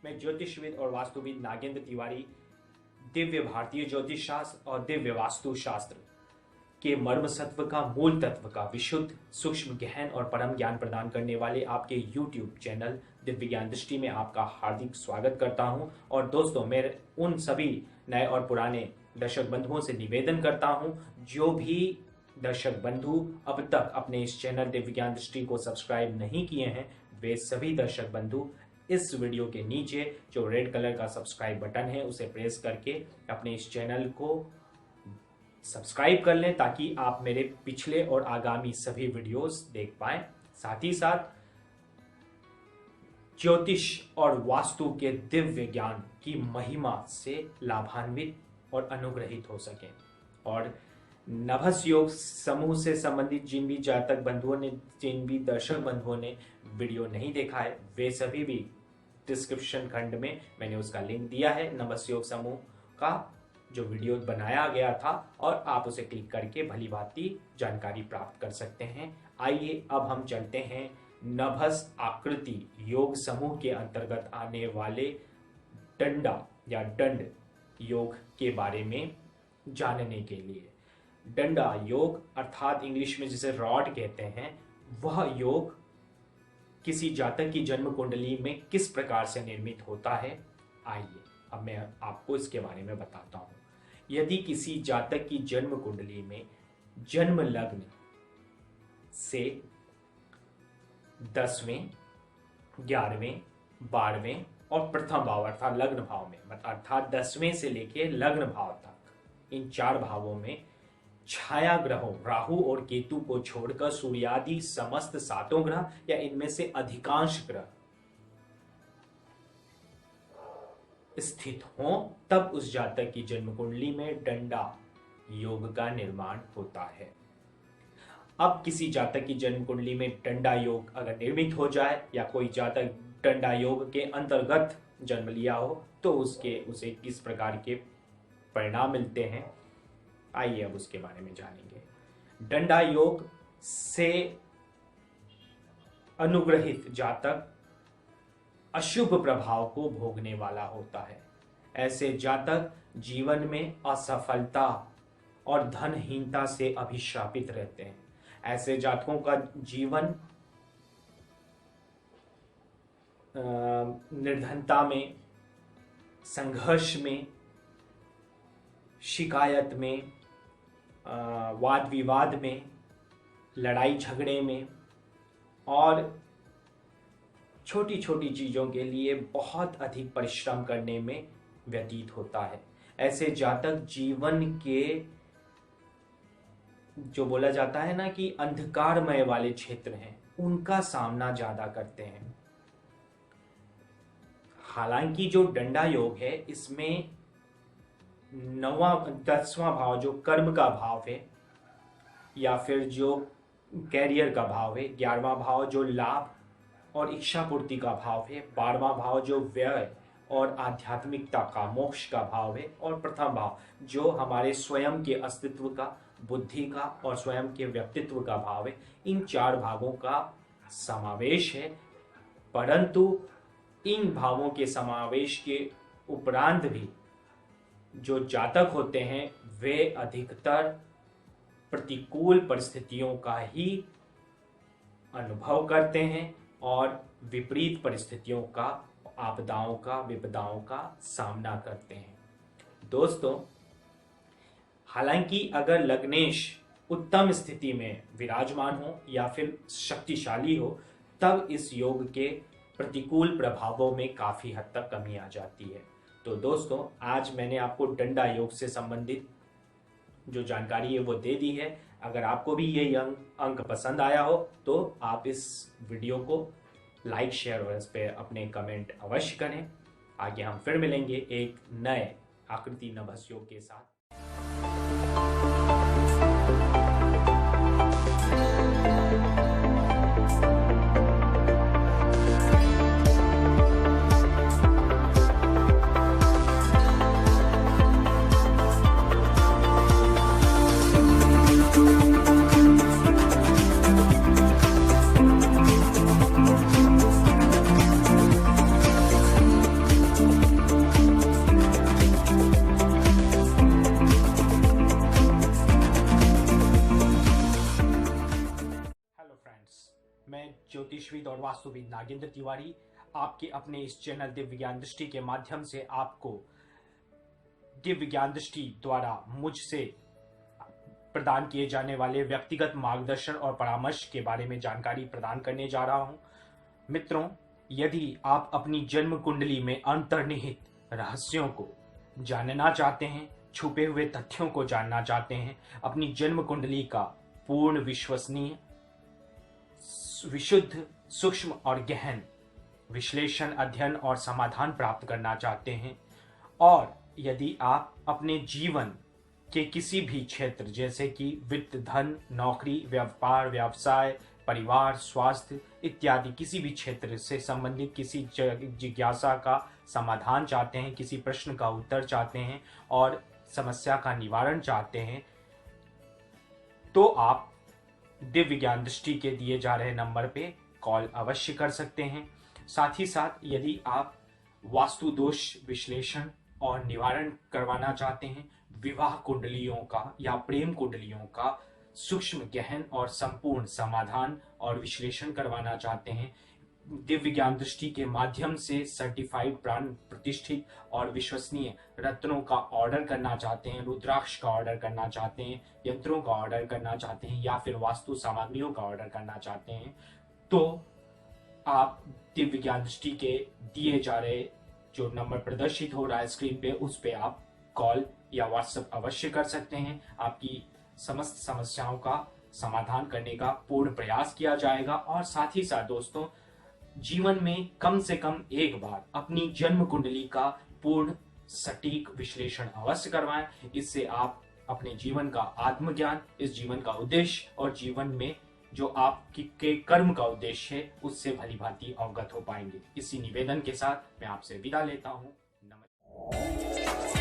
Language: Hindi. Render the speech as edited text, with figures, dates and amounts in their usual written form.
मैं ज्योतिषविद और वास्तुविद नागेंद्र तिवारी दिव्य भारतीय ज्योतिष शास्त्र और दिव्य वास्तु शास्त्र के मर्म सत्व का, मूल तत्व का विशुद्ध, सूक्ष्म, गहन और परम ज्ञान प्रदान करने वाले आपके YouTube चैनल दिव्य ज्ञान दृष्टि में आपका हार्दिक स्वागत करता हूं। और दोस्तों, मैं उन सभी नए और पुराने दर्शक बंधुओं से निवेदन करता हूं जो भी दर्शक बंधु अब तक अपने इस चैनल दिव्य ज्ञान दृष्टि को सब्सक्राइब नहीं किए हैं, वे सभी दर्शक बंधु इस वीडियो के नीचे जो रेड कलर का सब्सक्राइब बटन है उसे प्रेस करके अपने इस चैनल को सब्सक्राइब कर लें ताकि आप मेरे पिछले और आगामी सभी वीडियोस देख पाएं। साथ ही साथ ज्योतिष और वास्तु के दिव्य ज्ञान की महिमा से लाभान्वित और अनुग्रहित हो सकें। और नभस योग समूह से संबंधित जिन भी जातक बंधुओं ने, जिन भी दर्शक बंधुओं ने वीडियो नहीं देखा है, वे सभी भी डिस्क्रिप्शन खंड में मैंने उसका लिंक दिया है, नभस योग समूह का जो वीडियो बनाया गया था, और आप उसे क्लिक करके भली भांति जानकारी प्राप्त कर सकते हैं। आइए अब हम चलते हैं नभस आकृति योग समूह के अंतर्गत आने वाले डंडा या दंड योग के बारे में जानने के लिए। डंडा योग अर्थात इंग्लिश में जिसे रॉड कहते हैं, वह योग किसी जातक की जन्म कुंडली में किस प्रकार से निर्मित होता है, आइए अब मैं आपको इसके बारे में बताता हूं। यदि किसी जातक की जन्म कुंडली में जन्म लग्न से 10वें, 11वें, 12वें और प्रथम भाव अर्थात लग्न भाव में, अर्थात 10वें से लेकर लग्न भाव तक, इन 4 भावों में छाया ग्रहों राहु और केतु को छोड़कर सूर्यादि समस्त 7 ग्रह या इनमें से अधिकांश ग्रह स्थित हो, तब उस जातक की जन्म कुंडली में डंडा योग का निर्माण होता है। अब किसी जातक की जन्म कुंडली में डंडा योग अगर निर्मित हो जाए या कोई जातक डंडा योग के अंतर्गत जन्म लिया हो तो उसे किस प्रकार के परिणाम मिलते हैं, आइए अब उसके बारे में जानेंगे। डंडा योग से अनुग्रहित जातक अशुभ प्रभाव को भोगने वाला होता है। ऐसे जातक जीवन में असफलता और धनहीनता से अभिशापित रहते हैं। ऐसे जातकों का जीवन निर्धनता में, संघर्ष में, शिकायत में, वाद विवाद में, लड़ाई झगड़े में और छोटी छोटी चीज़ों के लिए बहुत अधिक परिश्रम करने में व्यतीत होता है। ऐसे जातक जीवन के जो बोला जाता है ना कि अंधकारमय वाले क्षेत्र हैं, उनका सामना ज़्यादा करते हैं। हालांकि जो डंडा योग है इसमें 9वां 10वां भाव जो कर्म का भाव है या फिर जो कैरियर का भाव है, 11वां भाव जो लाभ और इच्छा पूर्ति का भाव है, 12वां भाव जो व्यय और आध्यात्मिकता का, मोक्ष का भाव है, और प्रथम भाव जो हमारे स्वयं के अस्तित्व का, बुद्धि का और स्वयं के व्यक्तित्व का भाव है। इन 4 भावों का समावेश है। परंतु इन भावों के समावेश के उपरांत भी जो जातक होते हैं वे अधिकतर प्रतिकूल परिस्थितियों का ही अनुभव करते हैं और विपरीत परिस्थितियों का, आपदाओं का, विपदाओं का सामना करते हैं। दोस्तों, हालांकि अगर लग्नेश उत्तम स्थिति में विराजमान हो या फिर शक्तिशाली हो, तब इस योग के प्रतिकूल प्रभावों में काफी हद तक कमी आ जाती है। तो दोस्तों, आज मैंने आपको डंडा योग से संबंधित जो जानकारी है वो दे दी है। अगर आपको भी ये अंक पसंद आया हो तो आप इस वीडियो को लाइक, शेयर और इस पर अपने कमेंट अवश्य करें। आगे हम फिर मिलेंगे एक नए आकृति नभस योग के साथ। ज्योतिषविद और वास्तुविद नागेंद्र तिवारी आपके अपने इस चैनल दिव्य ज्ञान दृष्टि के माध्यम से आपको दिव्य ज्ञान दृष्टि द्वारा मुझसे प्रदान किए जाने वाले व्यक्तिगत मार्गदर्शन और परामर्श के बारे में जानकारी प्रदान करने जा रहा हूं। मित्रों, यदि आप अपनी जन्म कुंडली में अंतर्निहित रहस्यों को जानना चाहते हैं, छुपे हुए तथ्यों को जानना चाहते हैं, अपनी जन्म कुंडली का पूर्ण, विश्वसनीय, विशुद्ध, सूक्ष्म और गहन विश्लेषण, अध्ययन और समाधान प्राप्त करना चाहते हैं, और यदि आप अपने जीवन के किसी भी क्षेत्र जैसे कि वित्त, धन, नौकरी, व्यापार, व्यवसाय, परिवार, स्वास्थ्य इत्यादि किसी भी क्षेत्र से संबंधित किसी जिज्ञासा का समाधान चाहते हैं, किसी प्रश्न का उत्तर चाहते हैं और समस्या का निवारण चाहते हैं, तो आप दिव्य ज्ञान दृष्टि के दिए जा रहे नंबर पे कॉल अवश्य कर सकते हैं। साथ ही साथ यदि आप वास्तु दोष विश्लेषण और निवारण करवाना चाहते हैं, विवाह कुंडलियों का या प्रेम कुंडलियों का सूक्ष्म, गहन और संपूर्ण समाधान और विश्लेषण करवाना चाहते हैं, दिव्य ज्ञान दृष्टि के माध्यम से सर्टिफाइड, प्राण प्रतिष्ठित और विश्वसनीय रत्नों का ऑर्डर करना चाहते हैं, रुद्राक्ष का ऑर्डर करना चाहते हैं, यंत्रों का ऑर्डर करना चाहते हैं या फिर वास्तु सामग्रियों का ऑर्डर करना चाहते हैं, तो आप दिव्य ज्ञान दृष्टि के दिए जा रहे जो नंबर प्रदर्शित हो रहा है स्क्रीन पे, उस पे आप कॉल या व्हाट्सएप अवश्य कर सकते हैं। आपकी समस्त समस्याओं का समाधान करने का पूर्ण प्रयास किया जाएगा। और साथ ही साथ दोस्तों, जीवन में कम से कम एक बार अपनी जन्म कुंडली का पूर्ण सटीक विश्लेषण अवश्य करवाएं। इससे आप अपने जीवन का आत्मज्ञान, इस जीवन का उद्देश्य और जीवन में जो आपके कर्म का उद्देश्य है उससे भली भांति अवगत हो पाएंगे। इसी निवेदन के साथ मैं आपसे विदा लेता हूं। नमस्कार।